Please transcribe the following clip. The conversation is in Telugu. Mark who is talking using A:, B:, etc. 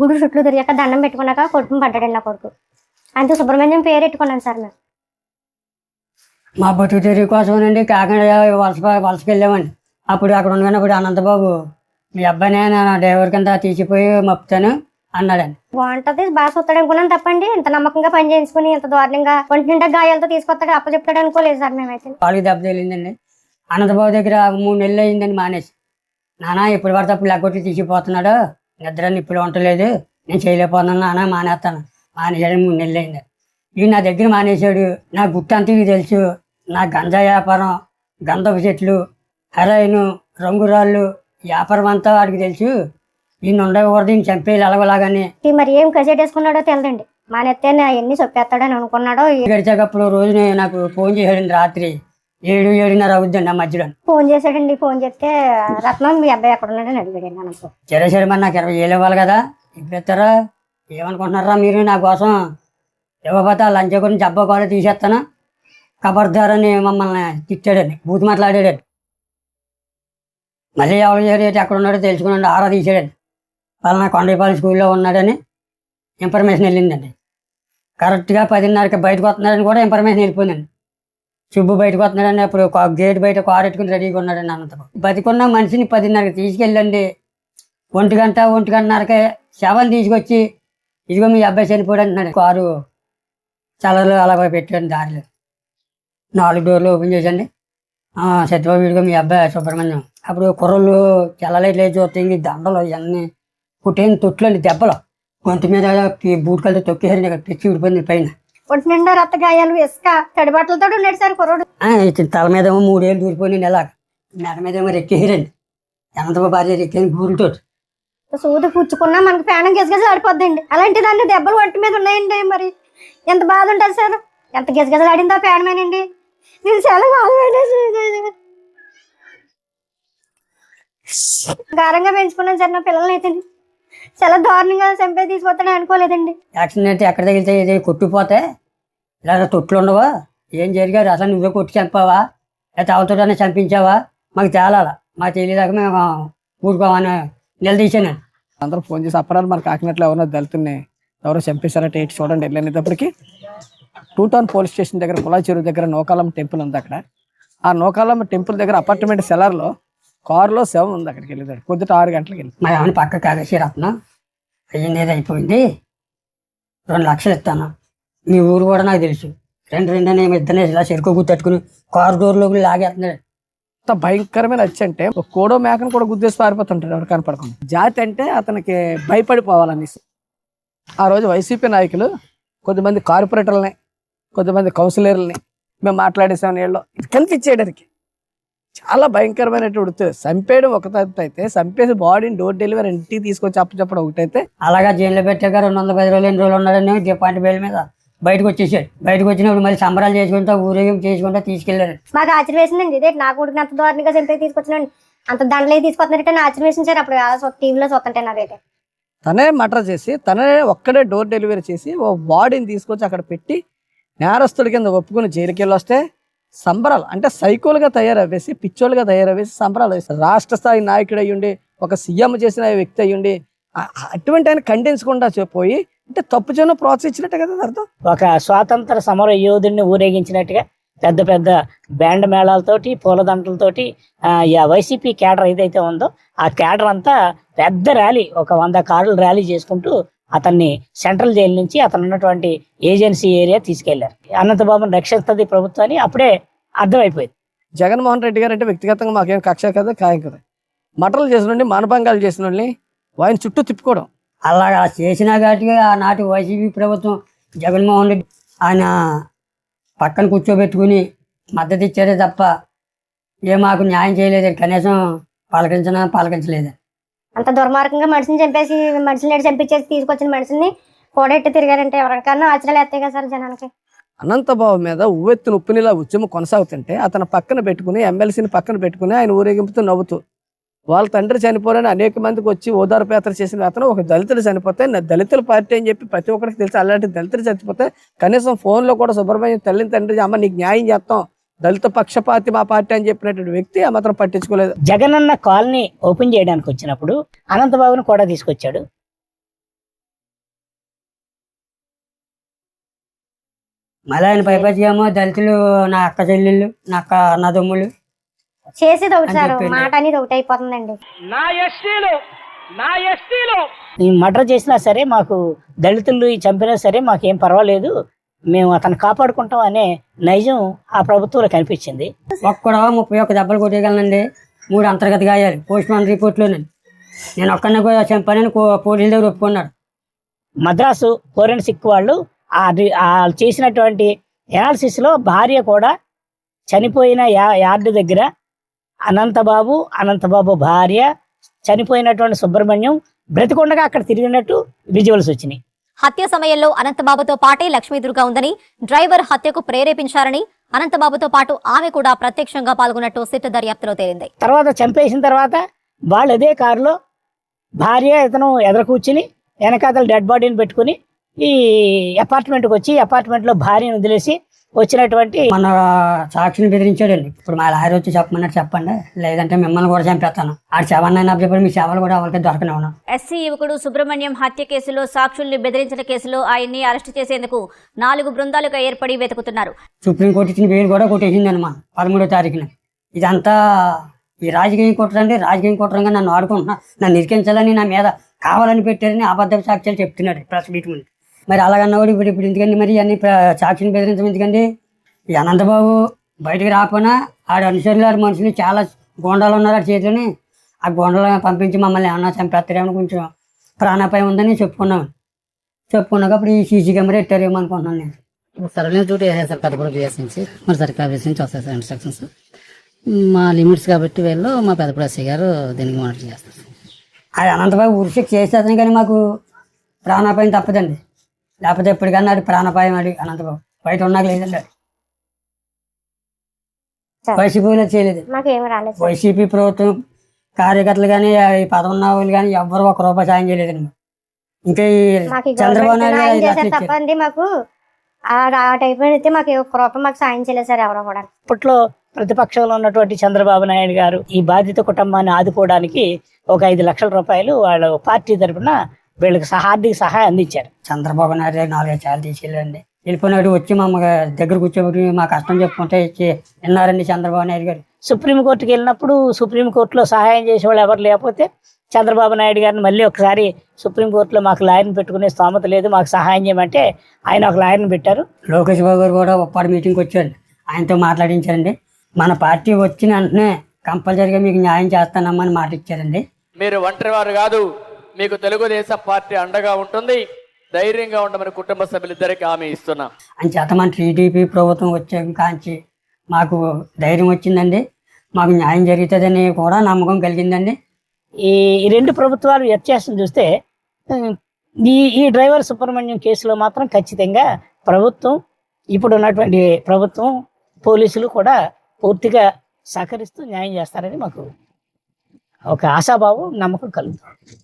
A: గుడి చుట్టూ తిరిగాక దండం పెట్టుకున్నాక కొట్టుకుని పడ్డాడండి నా కొడుకు. అంతే సుబ్రహ్మణ్యం పేరు పెట్టుకున్నాను సార్ మేము.
B: మా బతుకు తెరుగు కోసమేనండి కాకినాడ వలసకి వెళ్ళామండి. అప్పుడు అక్కడ ఉన్నప్పుడు అనంతబాబు మీ అబ్బాయిని నేను డ్రైవర్ కింద తీసిపోయి మప్పుతాను అన్నాడండి.
A: బాగుంటది బాగా చూస్తాడు అనుకున్నాను తప్పండి. ఇంత నమ్మకంగా పని చేయించుకుని ఇంత దారుణంగా ఒంటి నిండా గాయాలతో తీసుకొస్తాడు అప్పచెప్తాడు అనుకోలేదు సార్ మేమైతే.
B: కాలుకి దెబ్బ తగిలిందండి. అనంతబాబు దగ్గర 3 నెలలు అయిందండి మానేసి. నాన్న ఇప్పుడు పడితే అప్పుడు లెగ్గొట్టి తీసిపోతున్నాడు, నిద్రని ఇప్పుడు ఉండలేదు, నేను చేయలేకపోతున్నాను నాన్న మానేస్తాను. మానేసాడు 3 నెలలు అయింది. ఇవి నా దగ్గర మానేశాడు. నా గుట్టంతా ఇవి తెలుసు. నా గంజా వ్యాపారం, గంధపు చెట్లు, హెరాయిన్, రంగురాళ్ళు వ్యాపారం అంతా వాడికి తెలుసు. ఈయన ఉండకూడదు, ఈయన చంపేయాలి ఎలాగోలాగానే.
A: మరి ఏం కసెట్ వేసుకున్నాడో తెలదండి. మానేస్తే ఎన్ని చొప్పేస్తాడని అనుకున్నాడో.
B: గడిచాకప్పుడు రోజు నాకు ఫోన్ చేశాడండి. రాత్రి 7-7:30 అవుద్దండి ఆ మధ్యలో.
A: ఫోన్ చేశాడండి. ఫోన్ చేస్తే రత్నం మీ అబ్బాయి ఎక్కడ ఉన్నాడని అడిగాడండి అనంతబాబు.
B: సరే మరి నాకు 20 ఏళ్ళు ఇవ్వాలి కదా, ఇప్పుడు ఇస్తారా? ఏమనుకుంటున్నారా మీరు? నా కోసం ఇవ్వకపోతే లంచ్ గురించి అబ్బా కూడా తీసేస్తాను కబర్దారని మమ్మల్ని తిట్టాడండి, బూత్ మాట్లాడాడండి. మళ్ళీ ఎవరు చేరేటి ఎక్కడ ఉన్నాడో తెలుసుకున్నాడు, ఆరా తీసాడండి. వాళ్ళ కొండపాలెం స్కూల్లో ఉన్నాడని ఇన్ఫర్మేషన్ వెళ్ళిందండి. కరెక్ట్గా 10:30కి బయటకు వస్తున్నాడని కూడా ఇన్ఫర్మేషన్ వెళ్ళిపోయిందండి. సుబ్బు బయటకు వస్తున్నాడని అప్పుడు గేట్ బయట కారు ఎట్టుకుని రెడీగా ఉన్నాడండి అనంతబాబు. బతికున్న మనిషిని 10:30కి తీసుకెళ్ళండి. 1:00-1:30కి శవం తీసుకొచ్చి ఇదిగో మీ అబ్బాయి చనిపోయాడు అంటున్నాడు. కారు చల్లలు అలా పెట్టాడు దారిలో. 4 డోర్లు ఓపెన్ చేసండి. సత్యబాబు ఇదిగో మీ అబ్బాయి సుబ్రహ్మణ్యం. అప్పుడు కుర్రలు చల్లలైట్లు చూస్తే దండలు ఇవన్నీ పుట్టేని తొట్లండి, దెబ్బలు గొంతు మీద బూట్ కలితో తొక్కేసారండి. ఇక్కడ తెచ్చి విడిపోయింది పైన.
A: ఒంటి నిండా రక్త గాయాలు, ఇసుక తడిబట్టలతో ఉన్నాడు సార్ కుర్రోడు.
B: తల మీద ఏమో 3 ఏళ్ళు దూరిపోయింది. ఎలాగ మెడ మీద ఏమో రెక్కేసారండి. అనంతబాబు భార్య రెక్కేని గూరుతో
A: సూది పుచ్చుకున్నా మనకు ప్రాణం గెజగెజలు ఆడిపోద్దండి. అలాంటి దాన్ని దెబ్బలు ఒంటి మీద ఉన్నాయండి. మరి ఎంత బాధ ఉంటుంది సార్. ఎంత గెజగెజలు ఆడిందో ప్రాణమేనండి. నేను చాలా బాధపడ్డా. గారంగా పెంచుకున్నాను సార్ నా పిల్లల్ని అయితే. చాలా దారుణంగా చంపే తీసుకొస్తాను అనుకోలేదండి.
B: యాక్సిడెంట్ ఎక్కడ తగిలితే ఇది కొట్టుకుపోతే ఇలా తొట్లు ఉండవా? ఏం జరిగారు అసలు? నువ్వే కొట్టి చంపావా లేకపోతే అవతోనే చంపించావా? మాకు తేలాల. మాకు తెలియదాకా మేము ఊరుకోమని నిలదీశాను.
C: అందరూ ఫోన్ చేసి అప్పరాలు మన కాకినాడలో ఎవరో దళితుల్ని ఎవరో చంపేశారట ఏంటి చూడండి. వెళ్ళేటప్పటికి 2 టౌన్ పోలీస్ స్టేషన్ దగ్గర కుళాయి చెరువు దగ్గర నోకాలమ్మ టెంపుల్ ఉంది. అక్కడ ఆ నోకాలమ్మ టెంపుల్ దగ్గర అపార్ట్మెంట్ సెలర్లో కారులో శవం ఉంది. అక్కడికి వెళ్ళేదాడు పొద్దుట 6 గంటలకు వెళ్ళి.
B: మా ఏమైనా పక్క కాగేసి రత్నం అయ్యింది, ఏది అయిపోయింది, 2 లక్షలు ఇస్తాను, మీ ఊరు కూడా నాకు తెలుసు, 2 అని ఇద్దరిని ఇలా చెరుకు గుర్తెట్టుకుని కారు డోర్లోకి లాగేస్తున్నాడు.
C: అంత భయంకరమైన వచ్చి అంటే ఒక కోడో మేకను కూడా గుద్దేసి పారిపోతుంటాడు ఎవరు కనపడకుండా. జాతి అంటే అతనికి భయపడిపోవాలనేసి ఆ రోజు వైసీపీ నాయకులు కొద్దిమంది కార్పొరేటర్లని, కొద్దిమంది కౌన్సిలర్లని మేము మాట్లాడేసాం నీళ్ళు కనిపించేయడానికి. చాలా భయంకరమైనటువంటి చంపేయడం ఒక అయితే, చంపేసి బాడీని డోర్ డెలివరీ ఇంటికి తీసుకొచ్చి అప్పచెప్పడం ఒకటైతే.
B: అలాగా జైల్లో పెట్టాక 210 రోజులు 8 రోజులు ఉన్నాడని డిపార్ట్ బెయిల్ మీద బయటకు వచ్చేసాడు. బయటకు వచ్చినప్పుడు మళ్ళీ సంబరాలు చేసుకుంటా ఊరేగింపు చేసుకుంటా తీసుకెళ్లారు.
A: మాకు ఆశ్చర్యం వేసిందండి. ఇదే నా కొడుకుని అంత దారుణంగా చంపే తీసుకొచ్చినాడు, అంత దండలే తీసుకొచ్చినట్టే ఆశ్చర్యం వేసింది సార్. అప్పుడు టీవీలో చూస్తుంటే నాకైతే
C: తనే మర్డర్ చేసి తనే ఒక్కడే డోర్ డెలివరీ చేసి ఓ బాడీని తీసుకొచ్చి అక్కడ పెట్టి నేరస్తుల కింద ఒప్పుకుని జైలుకి వెళ్ళి వస్తే సంబరాలు అంటే సైకోలుగా తయారవేసి, పిచ్చోలుగా తయారవేసి సంబరాలు వేస్తారు. రాష్ట్ర స్థాయి నాయకుడు అయ్యుండి, ఒక సీఎం చేసిన వ్యక్తి అయ్యుండి అటువంటి ఆయన ఖండించకుండా పోయి అంటే తప్పు చేయను ప్రోత్సహించినట్టు కదా అర్థం.
D: ఒక స్వాతంత్ర సమర యోధుడిని ఊరేగించినట్టుగా పెద్ద పెద్ద బ్యాండ్ మేళాలతోటి, పూలదండలతోటి వైసీపీ కేడర్ ఏదైతే ఉందో ఆ కేడర్ అంతా పెద్ద ర్యాలీ, ఒక 100 కార్లు ర్యాలీ చేసుకుంటూ అతన్ని సెంట్రల్ జైలు నుంచి అతను ఉన్నటువంటి ఏజెన్సీ ఏరియా తీసుకెళ్లారు. అనంతబాబుని రక్షిస్తుంది ప్రభుత్వాన్ని అప్పుడే అర్థమైపోయింది.
C: జగన్మోహన్ రెడ్డి గారు అంటే వ్యక్తిగతంగా మాకేం కక్ష కదా, ఖాయం కదా. మటర్లు చేసిన వాళ్ళని, మానభంగాలు చేసిన వాళ్ళని ఆయన చుట్టూ తిప్పుకోవడం.
B: అలాగా చేసిన కాబట్టి ఆనాటి వైసీపీ ప్రభుత్వం జగన్మోహన్ రెడ్డి ఆయన పక్కన కూర్చోబెట్టుకుని మద్దతు ఇచ్చారే తప్ప మాకు న్యాయం చేయలేదు. కనీసం పలకరించలేదు.
A: అంత దుర్మార్గంగా మనిషిని చంపేసి, మనిషిని చంపించేసి తీసుకొచ్చిన మనిషిని కోడెట్టి తిరిగారంటే ఎవరికన్నా ఆశ్చర్యాలు ఎత్తాయి కదా సార్ జనానికి.
C: అనంతబాబు మీద ఉవ్వెత్తున ఉప్పునిలా ఉద్యమం కొనసాగుతుంటే అతను పక్కన పెట్టుకుని, ఎమ్మెల్సీని పక్కన పెట్టుకుని ఆయన ఊరేగింపుతూ నవ్వుతూ వాళ్ళ తండ్రి చనిపోరని అనేక మందికి వచ్చి ఓదార్పయాత్ర చేసిన అతను ఒక దళితులు చనిపోతే దళితుల పార్టీ అని చెప్పి ప్రతి ఒక్కరికి తెలుసు. అలాంటి దళితులు చనిపోతే కనీసం ఫోన్లో కూడా సుబ్రహ్మణ్యం తల్లిని తండ్రి అమ్మ నీకు న్యాయం చేస్తాం, దళిత పక్షపాతి మా పార్టీ అని చెప్పినటువంటి వ్యక్తి ఆ మాత్రం పట్టించుకోలేదు.
D: జగనన్న కాలనీ ఓపెన్ చేయడానికి వచ్చినప్పుడు అనంతబాబుని కూడా తీసుకొచ్చాడు.
B: మళ్ళీ ఆయన పైపచ్చి ఏమో దళితులు నా అక్క చెల్లెళ్ళు నా అక్క అన్నదమ్ములు
A: చేసేది ఒకటి
B: అని
A: సార్,
B: చెప్పిండు.
A: మాట అనేది ఒకటి అయిపోతుందండి.
D: ఈ మర్డర్ చేసినా సరే మాకు దళితులు చంపినా సరే మాకేం పర్వాలేదు, మేము అతను కాపాడుకుంటాం అనే నైజం ఆ ప్రభుత్వంలో కనిపించింది.
B: ఒక్కడ 31 దెబ్బలు కొట్టేయగలనండి. 3 అంతర్గత గాయాలు పోస్ట్ మార్టం రిపోర్ట్లోనండి. నేను ఒక్కడిని కూడా చంపానని పోలీసుల దగ్గర ఒప్పుకున్నాడు.
D: మద్రాసు ఫోరెన్సిక్ వాళ్ళు ఆ చేసినటువంటి ఎనాలిసిస్లో భార్య కూడా చనిపోయిన యార్డు దగ్గర అనంతబాబు భార్య, చనిపోయినటువంటి సుబ్రహ్మణ్యం బ్రతికొండగా అక్కడ తిరిగినట్టు విజువల్స్ వచ్చినాయి.
E: హత్య సమయంలో అనంతబాబుతో పాటే లక్ష్మీదుర్గా ఉందని, డ్రైవర్ హత్యకు ప్రేరేపించారని, అనంతబాబుతో పాటు ఆమె కూడా ప్రత్యక్షంగా పాల్గొన్నట్టు సిట్ దర్యాప్తులో తేలింది.
D: తర్వాత చంపేసిన తర్వాత వాళ్ళు అదే కారులో భార్య ఇతను ఎదురు కూర్చుని వెనకాతల డెడ్ బాడీని పెట్టుకుని ఈ అపార్ట్మెంట్కి వచ్చి అపార్ట్మెంట్లో భార్యను వదిలేసి వచ్చినటువంటి
B: మన సాక్షిని బెదిరించాడండి. ఇప్పుడు మా లాయర్ వచ్చి చెప్పమన్నట్టు చెప్పండి, లేదంటే మిమ్మల్ని కూడా చంపేస్తాను. ఆ శవాన్ని చెప్పి మీ శవాలు కూడా ఎవరికి దొరకనివ్వను.
E: ఎస్సీ యువకుడు సుబ్రహ్మణ్యం హత్య కేసులో సాక్షుల్ని బెదిరించిన కేసులో ఆయన్ని అరెస్టు చేసేందుకు 4 బృందాలుగా ఏర్పడి వెతుకుతున్నారు.
B: సుప్రీంకోర్టు ఇచ్చిన బెయిల్ కూడా కొట్టేసింది మా 13వ తారీఖున. ఇదంతా ఈ రాజకీయం కుట్రండి. రాజకీయం కుట్రంగా నన్ను ఆడుకుంటున్నా, నన్ను ఇరికించాలని నా మీద కావాలని పెట్టారని అబద్ధ సాక్ష్యాలు చెప్తున్నాడు ప్రెస్ మీట్ ముందు. మరి అలాగన్నవాడు ఇప్పుడు ఎందుకండి మరి అన్ని సాక్షిని బెదిరించడం ఎందుకండి? ఈ అనంతబాబు బయటికి రాకపోయినా ఆడ అనుసరులు ఆడ మనుషులు చాలా గోండాలు ఉన్నారు ఆ చేతిలోని. ఆ గోండాలను పంపించి మమ్మల్ని ఏమన్నా చంపేస్తారేమో కొంచెం ప్రాణాపాయం ఉందని చెప్పుకున్నాక అప్పుడు ఈ సీసీ కెమెరా పెట్టారేమో అనుకుంటున్నాను నేను.
F: సర్వేలెన్స్ డ్యూటీ వేసేసారు పెద్దపూడి పిఎస్ నుంచి, మరి సర్కార్ ఆఫీస్ నుంచి వస్తాయి సార్ ఇన్స్ట్రక్షన్స్. మా లిమిట్స్ కాబట్టి వీళ్ళు మా పెద్దపూడి ఎస్ఐ గారు దీనికి మానిటర్ చేస్తారు.
B: అది అనంతబాబు ఉరిశిక్ష చేసేస్తాను కానీ మాకు ప్రాణాపాయం తప్పదండి. లేకపోతే ఎప్పటికన్నా అది ప్రాణాపాయం అది అనంతబాబు బయట ఉన్నాక లేదండి. అది వైసీపీలో చేయలేదు.
A: మాకేమి రాలేదు సార్.
B: వైసీపీ ప్రభుత్వం కార్యకర్తలు కానీ ఈ పదవి ఉన్న వాళ్ళు కానీ ఎవ్వరు 1 రూపాయి సాయం చేయలేదండి. ఇంకా ఈ
A: మాకు ఈ
B: చంద్రబాబు
A: గవర్నమెంట్
B: నాయుడు
A: సాయం
B: 5
A: చేశారు
B: లక్షలు
A: తప్ప
B: ఇచ్చారు.
A: అండి మాకు ఆ టైప్ అయితే మాకు 1 రూపాయి మాకు సాయం చేయలేదు సార్ ఎవరో కూడా.
D: అప్పట్లో ప్రతిపక్షంలో ఉన్నటువంటి చంద్రబాబు నాయుడు గారు ఈ బాధిత కుటుంబాన్ని ఆదుకోవడానికి ఒక 5 లక్షల రూపాయలు వాళ్ళ పార్టీ తరఫున వీళ్ళకి ఆర్థిక సహాయం అందించారు.
B: చంద్రబాబు నాయుడు 4 చాలు తీసుకెళ్ళండి. వెళ్ళిపోయినాడు వచ్చి మా దగ్గర కూర్చోబెట్టి మా కష్టం చెప్పుకుంటే ఇచ్చి విన్నారండి చంద్రబాబు నాయుడు గారు.
D: సుప్రీంకోర్టుకి వెళ్ళినప్పుడు సుప్రీంకోర్టులో సహాయం చేసేవాళ్ళు ఎవరు లేకపోతే చంద్రబాబు నాయుడు గారిని మళ్ళీ ఒకసారి సుప్రీంకోర్టులో మాకు లాయర్ని పెట్టుకునే స్తోమత లేదు, మాకు సహాయం చేయమంటే ఆయన ఒక లాయర్ని పెట్టారు.
B: లోకేష్ బాబు గారు కూడా ఉప్పాడు మీటింగ్కి వచ్చారు, ఆయనతో మాట్లాడించారండి. మన పార్టీ వచ్చిన వెంటనే కంపల్సరీగా మీకు న్యాయం చేస్తానమ్మని మాట ఇచ్చారండి.
G: మీరు ఒంటరి వారు కాదు, మీకు తెలుగుదేశం పార్టీ అండగా ఉంటుంది, ధైర్యంగా ఉండమని కుటుంబ సభ్యులిద్దరికి హామీ ఇస్తున్నాం.
B: అని చేత మన టీడీపీ ప్రభుత్వం వచ్చే కాంచి మాకు ధైర్యం వచ్చిందండి, మాకు న్యాయం జరుగుతుందని కూడా నమ్మకం కలిగిందండి.
D: ఈ 2 ప్రభుత్వాలు వ్యత్యాసం చూస్తే ఈ డ్రైవర్ సుబ్రహ్మణ్యం కేసులో మాత్రం ఖచ్చితంగా ప్రభుత్వం, ఇప్పుడు ఉన్నటువంటి ప్రభుత్వం, పోలీసులు కూడా పూర్తిగా సహకరిస్తూ న్యాయం చేస్తారని మాకు ఒక ఆశాభావం, నమ్మకం కలుగుతుంది.